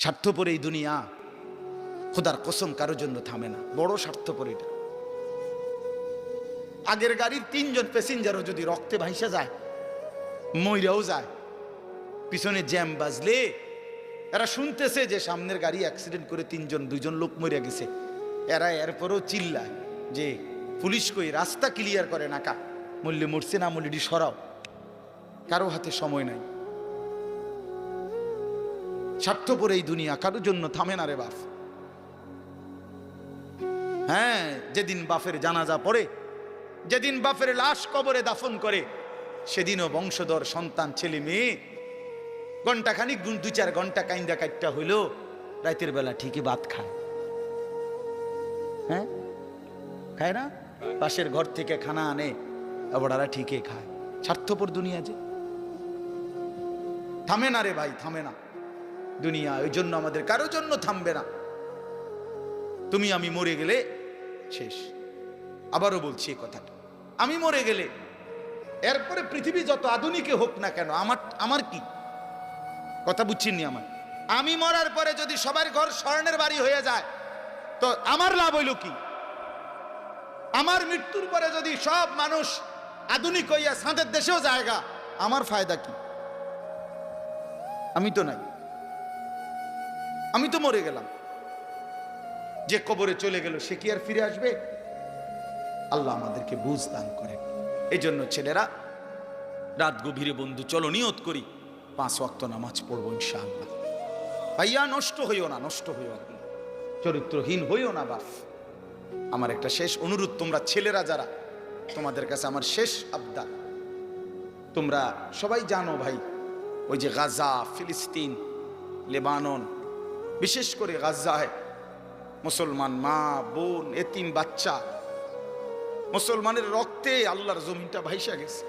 স্বার্থপর এই দুনিয়া, খোদার কসম কারো জন্য থামে না, বড় স্বার্থপর এটা। আগের গাড়ির 3 জন প্যাসেঞ্জারও যদি রক্তে ভাইসা যায়, মইরাও যায়, পিছনে জ্যাম বাজলে এরা শুনতেছে যে সামনের গাড়ি অ্যাক্সিডেন্ট করে 2 জন লোক মরে গেছে, এরা এরপরও চিল্লায় যে পুলিশ কই, রাস্তা ক্লিয়ার করে নাকা, মূল্যে মরছে না মূল্যটি সরাও। কারো হাতে সময় নাই। স্বার্থপর এই দুনিয়া, কারোর জন্য থামে না রে বাপ। হ্যাঁ, যেদিন বাপের জানাজা পড়ে, যেদিন বাপের লাশ কবরে দাফন করে, সেদিনও বংশধর সন্তান ছেলে মেয়ে ঘন্টাখানিক 2-4 ঘন্টা কাইন্দা কাটটা হইলো, রাতের বেলা ঠিকই ভাত খায়। হ্যাঁ, খায় না? পাশের ঘর থেকে খানা আনে, আবার ঠিকই খায়। স্বার্থপর দুনিয়া যে, থামে না রে ভাই, থামে না দুনিয়া। ওই জন্য আমাদের কারোর জন্য থামবে না। তুমি আমি মরে গেলে শেষ। আবারও বলছি এই কথাটা, আমি মরে গেলে এরপরে পৃথিবী যত আধুনিকে হোক না কেন, আমার কি কথা বুঝছেননি? আমি মরার পরে যদি সবার ঘর স্বর্ণের বাড়ি হয়ে যায়, তো আমার লাভ হইল কি? আমার মৃত্যুর পরে যদি সব মানুষ আধুনিক হইয়া চাঁদের দেশেও জায়গা, আমার ফায়দা কি? আমি তো নাই, আমি তো মরে গেলাম। যে কবরে চলে গেল সে কি আর ফিরে আসবে? আল্লাহ আমাদেরকে বুঝ দান করেন। এই জন্য ছেলেরা, রাত গভীরে বন্ধু চলো নিয়ত করি 5 ওয়াক্ত নামাজ পড়বো ইনশাআল্লাহ। ভাইয়া নষ্ট হইও না, নষ্ট হইও না, চরিত্রহীন হইও না বাপ। আমার একটা শেষ অনুরোধ, তোমরা ছেলেরা যারা, তোমাদের কাছে আমার শেষ আবদার, তোমরা সবাই জানো ভাই, ওই যে গাজা, ফিলিস্তিন, লেবানন, বিশেষ করে গাজায় মুসলমান মা বোন, এতিম বাচ্চা, মুসলমানের রক্তে আল্লাহর জমিনটা ভাইসা গেছে।